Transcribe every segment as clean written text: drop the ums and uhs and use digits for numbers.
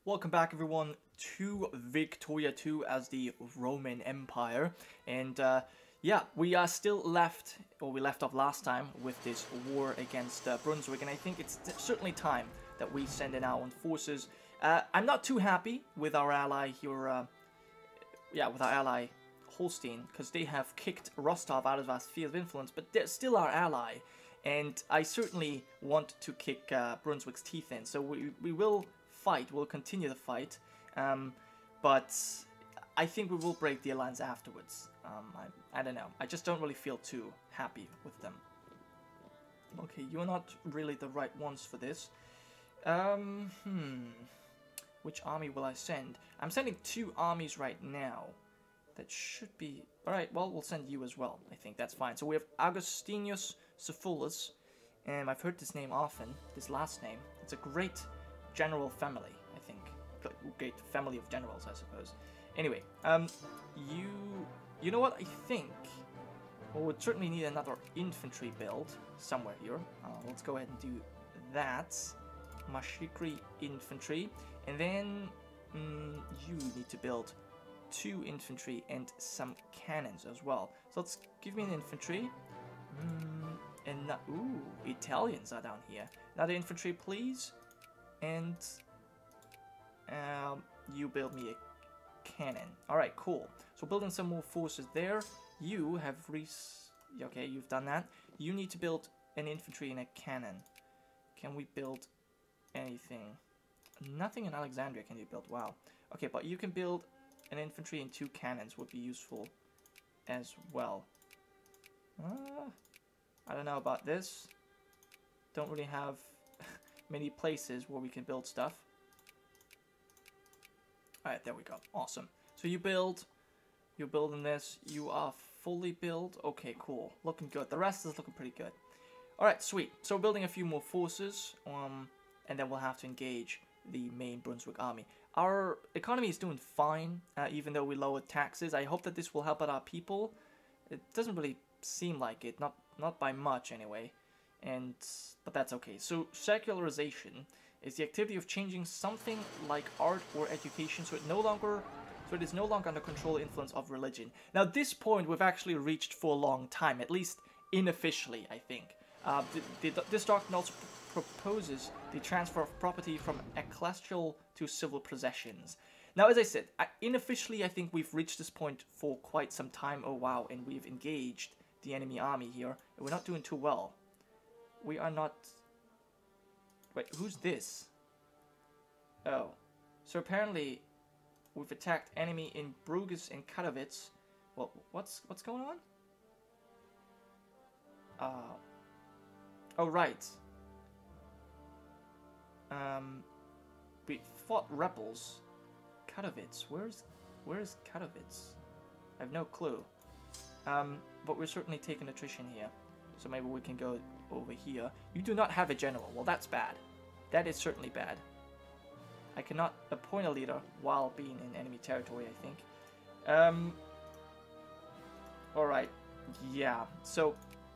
Welcome back everyone to Victoria 2 as the Roman Empire, and yeah, we are still left, or we left off last time with this war against Brunswick, and I think it's certainly time that we send in our own forces. I'm not too happy with our ally here, with our ally Holstein, because they have kicked Rostov out of our sphere of influence, but they're still our ally, and I certainly want to kick Brunswick's teeth in, so we will fight, we'll continue the fight, but I think we will break the alliance afterwards. I don't know, I just don't really feel too happy with them. Okay, you're not really the right ones for this. Which army will I send? I'm sending 2 armies right now. That should be... Alright, well, we'll send you as well. I think that's fine. So we have Augustinus Cephalus, and I've heard this name often, this last name. It's a great general family, I think. Great family of generals, I suppose. Anyway, you know what? I think we would certainly need another infantry build somewhere here. Let's go ahead and do that. Mashikri infantry, and then you need to build 2 infantry and some cannons as well. So let's give me an infantry. And ooh, Italians are down here. Another infantry, please. And you build me a cannon. Alright, cool. So building some more forces there. You have okay, you've done that. You need to build an infantry and a cannon. Can we build anything? Nothing in Alexandria can you build. Wow. Okay, but you can build an infantry and 2 cannons would be useful as well. I don't know about this. Don't really have many places where we can build stuff. Alright, there we go. Awesome. So you build, you're building this, you are fully built. Okay, cool. Looking good. The rest is looking pretty good. Alright, sweet. So we're building a few more forces, and then we'll have to engage the main Brunswick army. Our economy is doing fine, even though we lowered taxes. I hope that this will help out our people. It doesn't really seem like it, not by much anyway. But that's okay. So secularization is the activity of changing something like art or education so it is no longer under control or influence of religion. Now at this point we've actually reached for a long time, at least unofficially, I think. This doctrine also proposes the transfer of property from ecclesiastical to civil possessions. Now, as I said, unofficially I think we've reached this point for quite some time. Oh wow, and we've engaged the enemy army here, and we're not doing too well. We are not... Wait, who's this? Oh, so apparently we've attacked enemy in Bruges and Katowice. Well, what's going on? Oh right. We fought rebels. Katowice. Where's Katowice? I have no clue. But we're certainly taking attrition here. So maybe we can go over here. You do not have a general. Well, that's bad. That is certainly bad. I cannot appoint a leader while being in enemy territory, I think. Alright. Yeah. So,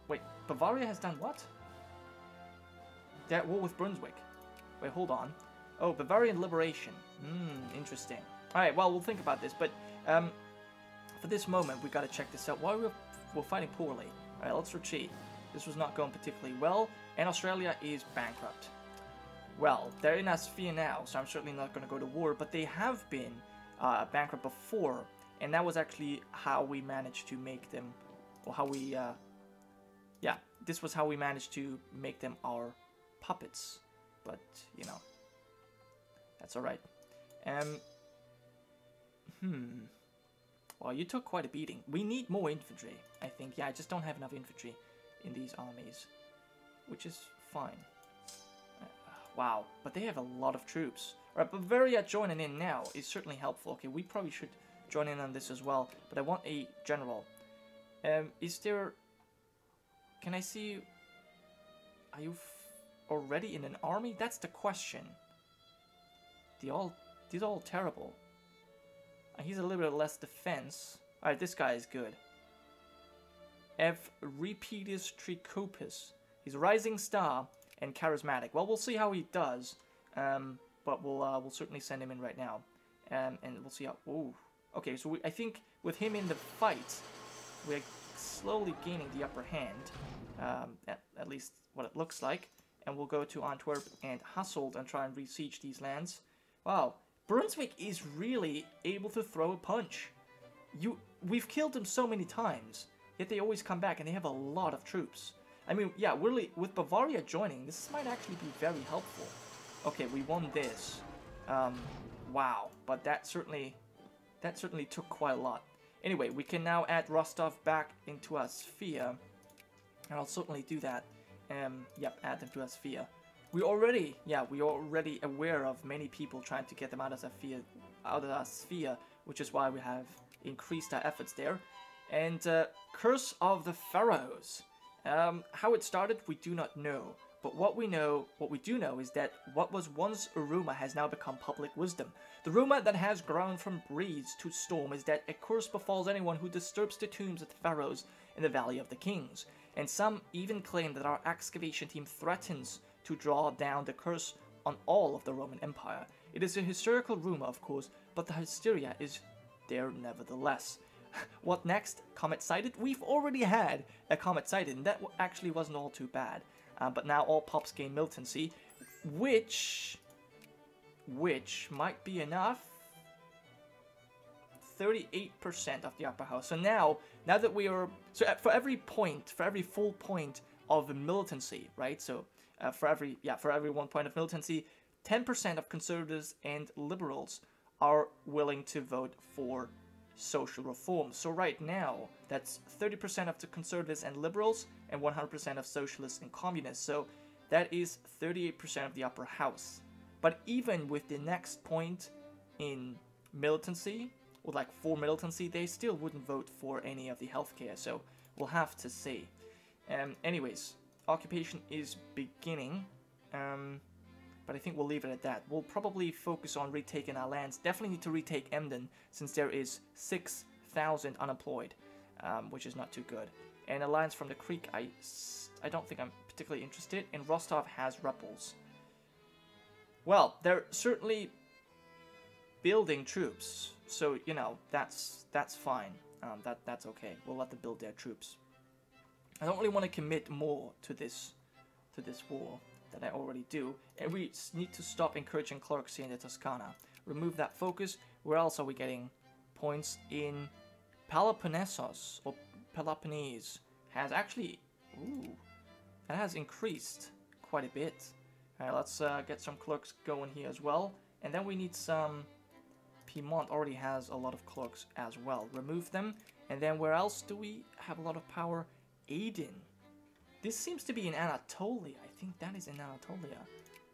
wait. Bavaria has done what? They're at war with Brunswick. Wait, hold on. Oh, Bavarian liberation. Interesting. Alright, well, we'll think about this, but for this moment, we gotta check this out. Why we're fighting poorly. Alright, let's retreat. This was not going particularly well, and Australia is bankrupt. Well, they're in our sphere now, so I'm certainly not going to go to war, but they have been bankrupt before, and that was actually how we managed to make them, or how we, yeah, this was how we managed to make them our puppets, but, you know, that's alright. Well, you took quite a beating. We need more infantry, I think. Yeah, I just don't have enough infantry in these armies, which is fine. Wow, but they have a lot of troops. Alright, Bavaria joining in now is certainly helpful. Okay, we probably should join in on this as well, but I want a general. Is there... Can I see... Are you already in an army? That's the question. These are all terrible. He's a little bit less defense. Alright, this guy is good. F. Repetus Tricopus. He's a rising star and charismatic. Well, we'll see how he does. But but we'll certainly send him in right now, and we'll see how. Ooh, okay. So I think with him in the fight, we're slowly gaining the upper hand, at least what it looks like. And we'll go to Antwerp and Hasselt and try and besiege these lands. Wow, Brunswick is really able to throw a punch. We've killed them so many times, yet they always come back, and they have a lot of troops. I mean, yeah, really, with Bavaria joining, this might actually be very helpful. Okay, we won this. Wow, but that certainly took quite a lot. Anyway, we can now add Rostov back into our sphere, and I'll certainly do that. Yep, add them to our sphere. We already aware of many people trying to get them out of our sphere, which is why we have increased our efforts there. And Curse of the Pharaohs. How it started, we do not know. But what we do know is that what was once a rumor has now become public wisdom. The rumor that has grown from breeze to storm is that a curse befalls anyone who disturbs the tombs of the pharaohs in the Valley of the Kings. And some even claim that our excavation team threatens to draw down the curse on all of the Roman Empire. It is a historical rumor, of course, but the hysteria is there nevertheless. What next? Comet sighted? We've already had a comet sighted, and that actually wasn't all too bad. But now all pops gain militancy, which might be enough. 38% of the upper house. So now that we are, for every full point of militancy, right? So for every 1 point of militancy, 10% of conservatives and liberals are willing to vote for social reform. So right now, that's 30% of the conservatives and liberals and 100% of socialists and communists. So that is 38% of the upper house. But even with the next point in militancy, with like 4 militancy, they still wouldn't vote for any of the healthcare. So we'll have to see. Anyways, occupation is beginning. But I think we'll leave it at that. We'll probably focus on retaking our lands. Definitely need to retake Emden, since there is 6,000 unemployed, which is not too good. And Alliance from the Creek, I don't think I'm particularly interested. And Rostov has rebels. Well, they're certainly building troops, so you know that's fine. That's okay. We'll let them build their troops. I don't really want to commit more to this war that I already do, and we need to stop encouraging clerks here in the Toscana. Remove that focus. Where else are we getting points? In Peloponnesos, or Peloponnese, has actually, that has increased quite a bit. Alright, let's get some clerks going here as well, and then we need some. Piedmont already has a lot of clerks as well. Remove them, and then where else do we have a lot of power? Aden. This seems to be in Anatolia. I think that is in Anatolia.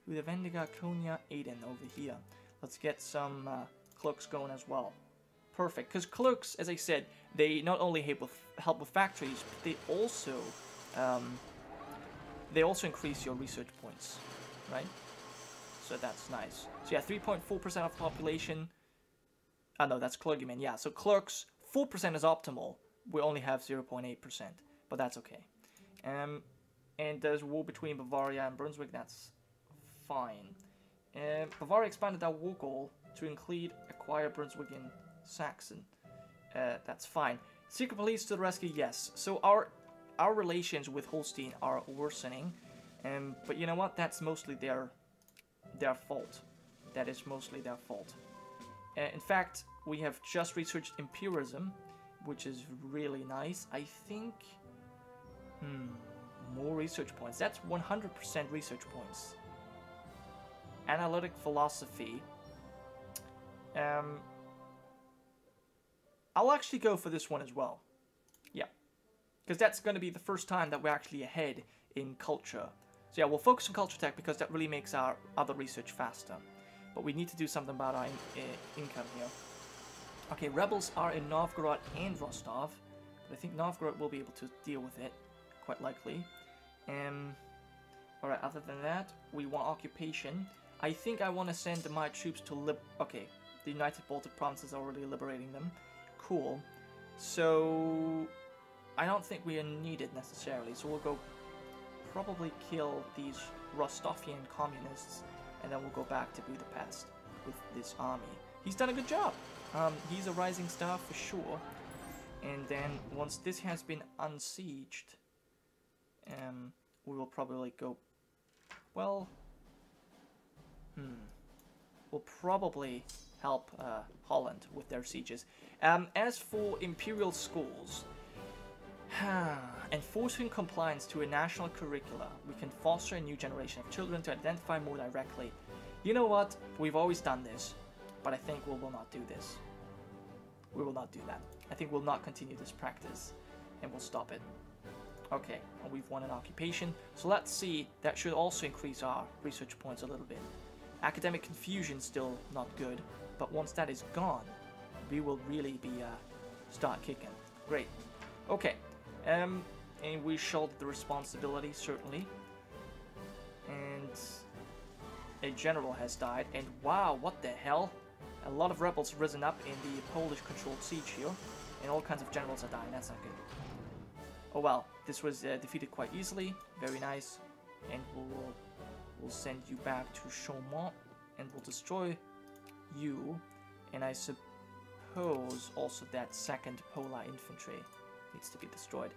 With Vendiga, Konya, Aden over here. Let's get some clerks going as well. Perfect, because clerks, as I said, they not only help with factories, but they also increase your research points, right? So that's nice. So yeah, 3.4% of the population. No, that's clergymen. Yeah, so clerks, 4% is optimal. We only have 0.8%, but that's okay. And there's war between Bavaria and Brunswick. That's fine. Bavaria expanded our war goal to include acquire Brunswick and Saxon. That's fine. Secret police to the rescue. Yes. So our relations with Holstein are worsening. But you know what? That's mostly their fault. That is mostly their fault. In fact, we have just researched Imperialism, which is really nice. I think. More research points. That's 100% research points. Analytic philosophy. I'll actually go for this one as well. Yeah. Because that's going to be the first time that we're actually ahead in culture. So yeah, we'll focus on culture tech because that really makes our other research faster. But we need to do something about our income here. Okay, rebels are in Novgorod and Rostov. But I think Novgorod will be able to deal with it. Quite likely. Alright, other than that, we want occupation. I think I want to send my troops to okay, the United Baltic Provinces are already liberating them. Cool. So I don't think we are needed necessarily, so we'll go probably kill these Rostovian communists and then we'll go back to Budapest with this army. He's done a good job. He's a rising star for sure. And then once this has been unsieged, we will probably go, well, we'll probably help Holland with their sieges. As for imperial schools, enforcing compliance to a national curricula, we can foster a new generation of children to identify more directly. You know what? We've always done this, but I think we will not do this. We will not do that. I think we'll not continue this practice, and we'll stop it. Okay, and we've won an occupation, so let's see. That should also increase our research points a little bit. Academic confusion still not good, but once that is gone, we will really be start kicking. Great. Okay, and we shoulder the responsibility, certainly. And a general has died, and wow, what the hell? A lot of rebels have risen up in the Polish-controlled siege here, and all kinds of generals are dying. That's not good. Oh well, this was defeated quite easily. Very nice. And we'll send you back to Chaumont, and we'll destroy you. And I suppose also that 2nd Polar Infantry needs to be destroyed.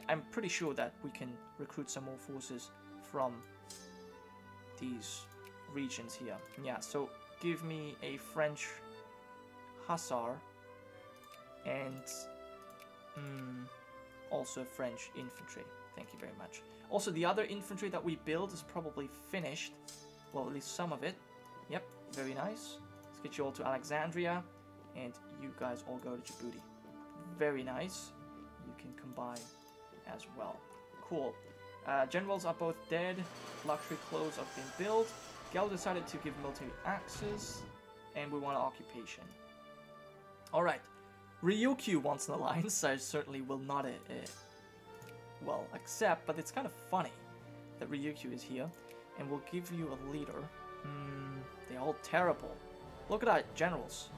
I'm pretty sure that we can recruit some more forces from these regions here. Yeah, so give me a French Hussar and also French infantry. Thank you very much. Also, the other infantry that we build is probably finished. Well, at least some of it. Yep, very nice. Let's get you all to Alexandria, and you guys all go to Djibouti. Very nice. You can combine as well. Cool. Generals are both dead. Luxury clothes have been built. Gal decided to give military access, and we want an occupation. Alright. Ryukyu wants an alliance. I certainly will not well, accept, but it's kind of funny that Ryukyu is here, and we'll give you a leader. They're all terrible. Look at that, generals.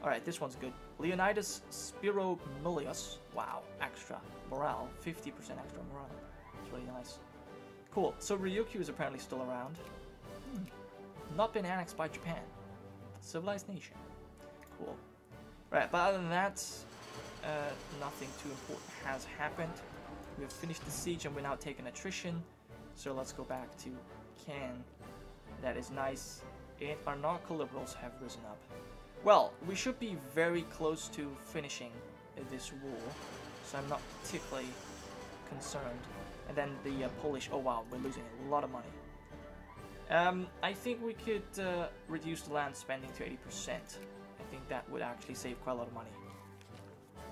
Alright, this one's good. Leonidas Spiromilius. Wow, extra morale. 50% extra morale. It's really nice. Cool, so Ryukyu is apparently still around. Not been annexed by Japan. Civilized nation. Cool. Right, but other than that, nothing too important has happened. We have finished the siege and we're now taking attrition. So let's go back to Cannes. That is nice. And our narco-liberals have risen up. Well, we should be very close to finishing this war, so I'm not particularly concerned. And then the Polish, oh wow, we're losing a lot of money. I think we could reduce the land spending to 80%. I think that would actually save quite a lot of money.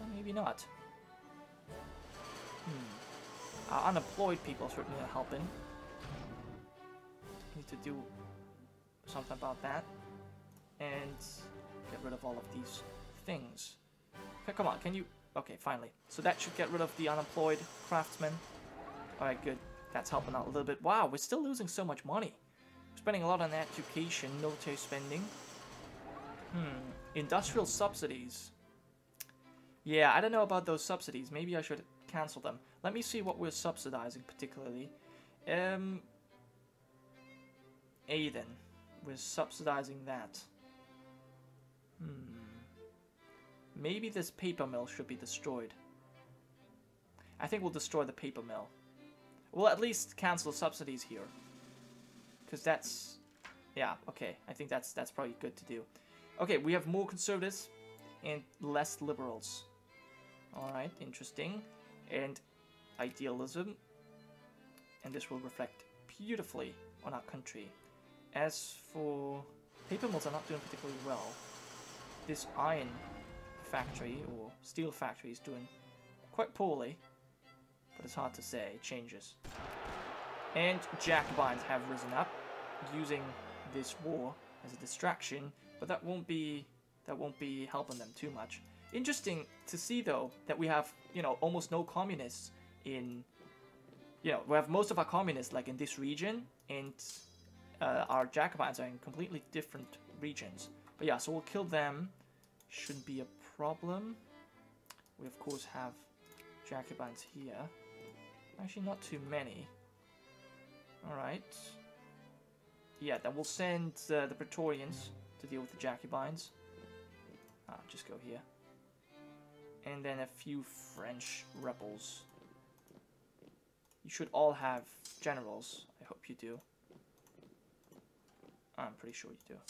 Or maybe not. Unemployed people certainly are helping. Need to do something about that. And get rid of all of these things. Okay, come on, can you... Okay, finally. So that should get rid of the unemployed craftsmen. Alright, good. That's helping out a little bit. Wow, we're still losing so much money. We're spending a lot on education, military spending. Industrial subsidies. Yeah, I don't know about those subsidies. Maybe I should cancel them. Let me see what we're subsidizing particularly. Aden. We're subsidizing that. Maybe this paper mill should be destroyed. I think we'll destroy the paper mill. We'll at least cancel subsidies here. Because that's... Yeah, okay. I think that's probably good to do. Okay, we have more conservatives and less liberals. Alright, interesting. And idealism. And this will reflect beautifully on our country. As for... Paper mills are not doing particularly well. This iron factory, or steel factory, is doing quite poorly. But it's hard to say, it changes. And Jacobins have risen up, using this war as a distraction, but that won't be helping them too much. Interesting to see though that we have, almost no communists in, we have most of our communists like in this region, and our Jacobins are in completely different regions. But yeah, so we'll kill them. Shouldn't be a problem. We of course have Jacobins here. Actually, not too many. Alright. yeah, then we'll send the Praetorians to deal with the Jacobins. Just go here. And then a few French rebels. You should all have generals. I hope you do. I'm pretty sure you do.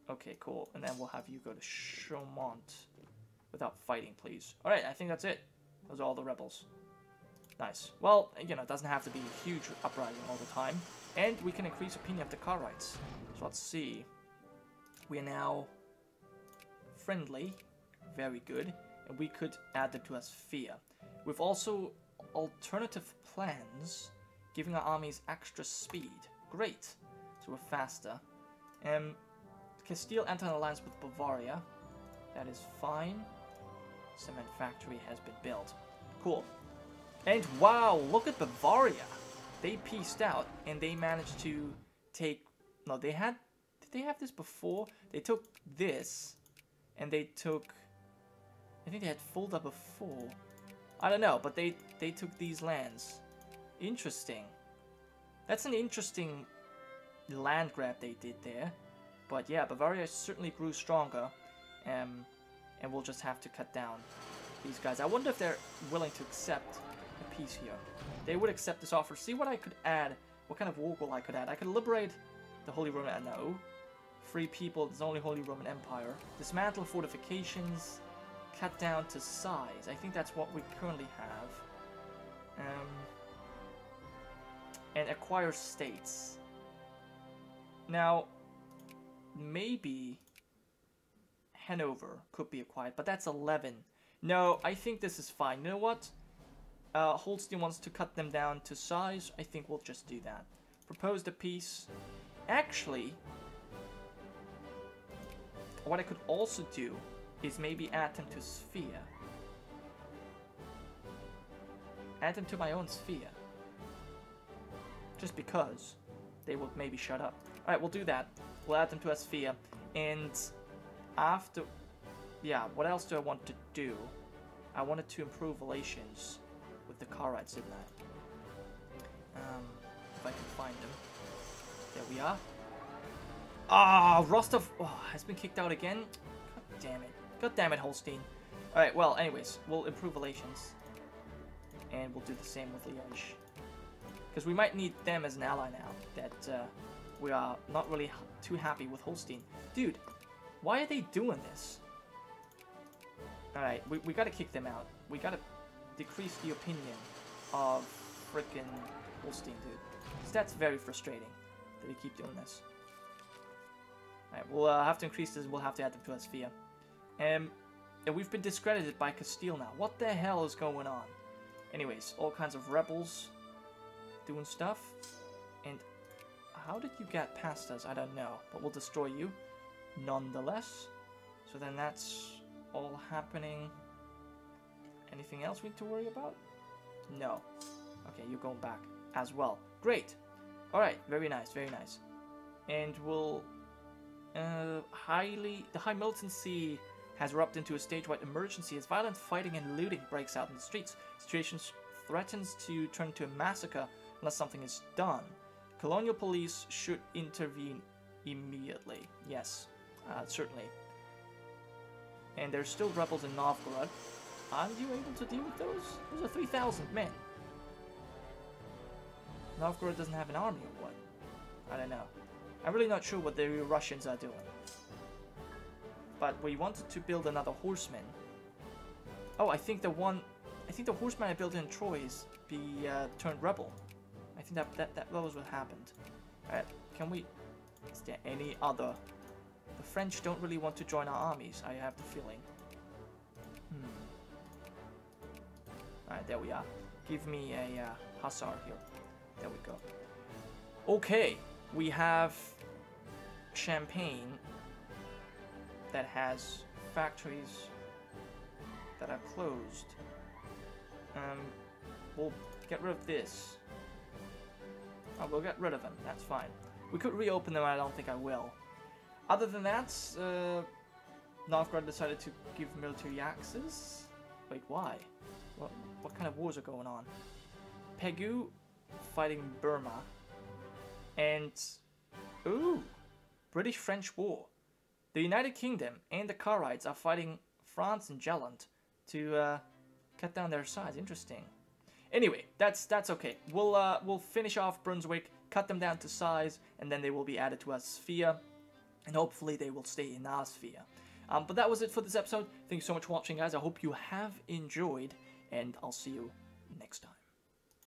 Okay, cool. And then we'll have you go to Chaumont without fighting, please. Alright, I think that's it. Those are all the rebels. Nice. Well, you know, it doesn't have to be a huge uprising all the time. And we can increase opinion of the Karites. So let's see. We are now friendly. Very good. And we could add them to a sphere. We've also alternative plans, giving our armies extra speed. Great. So we're faster. Castile enter an alliance with Bavaria. That is fine. Cement factory has been built. Cool. And wow, look at Bavaria. They pieced out and they managed to take... No, they had... Did they have this before? They took this and they took... I think they had Fulda before. I don't know, but they took these lands. Interesting. That's an interesting land grab they did there. But yeah, Bavaria certainly grew stronger. And we'll just have to cut down these guys. I wonder if they're willing to accept a peace here. They would accept this offer. See what I could add. What kind of war goal I could add. I could liberate the Holy Roman... No. Free people. There's only Holy Roman Empire. Dismantle fortifications. Cut down to size. I think that's what we currently have. And acquire states. Now, maybe Hanover could be acquired, but that's 11. No, I think this is fine. You know what? Holstein wants to cut them down to size. I think we'll just do that. Proposed a peace. Actually, what I could also do is maybe add them to sphere. Add them to my own sphere. Just because they will maybe shut up. Alright, we'll do that. We'll add them to a sphere. And after... Yeah, what else do I want to do? I wanted to improve relations with the Karites, didn't I? If I can find them. There we are. Ah, Rostov has been kicked out again. God damn it. God damn it, Holstein. Alright, well, anyways, we'll improve relations. And we'll do the same with Liège. Because we might need them as an ally now. That we are not really too happy with Holstein. Dude, why are they doing this? Alright, we gotta kick them out. We gotta decrease the opinion of frickin' Holstein, dude. Because that's very frustrating that we keep doing this. Alright, we'll have to increase this. We'll have to add them to a sphere. And we've been discredited by Castile now. What the hell is going on? Anyways, all kinds of rebels doing stuff. And how did you get past us? I don't know. But we'll destroy you nonetheless. So then that's all happening. Anything else we need to worry about? No. Okay, you're going back as well. Great. Alright, very nice, very nice. And we'll... the high militancy has erupted into a stage-wide emergency as violent fighting and looting breaks out in the streets. Situation threatens to turn into a massacre unless something is done. Colonial police should intervene immediately. Yes, certainly. And there's still rebels in Novgorod. Are you able to deal with those? Those are 3,000 men. Novgorod doesn't have an army or what? I don't know. I'm really not sure what the Russians are doing. But we wanted to build another horseman. Oh, I think the horseman I built in Troy is turned rebel. I think that was what happened. Alright, can we... Is there any other... The French don't really want to join our armies, I have the feeling. Alright, there we are. Give me a hussar here. There we go. Okay, we have Champagne that has factories that are closed. We'll get rid of this. Oh, we'll get rid of them. That's fine. We could reopen them. I don't think I will. Other than that, Novgorod decided to give military access. Wait, why? What kind of wars are going on? Pegu fighting Burma. And, ooh, British-French War. The United Kingdom and the Caraids are fighting France and Jelland to cut down their size. Interesting. Anyway, that's okay. We'll finish off Brunswick, cut them down to size, and then they will be added to our sphere, and hopefully they will stay in our sphere. But that was it for this episode. Thank you so much for watching, guys. I hope you have enjoyed, and I'll see you next time.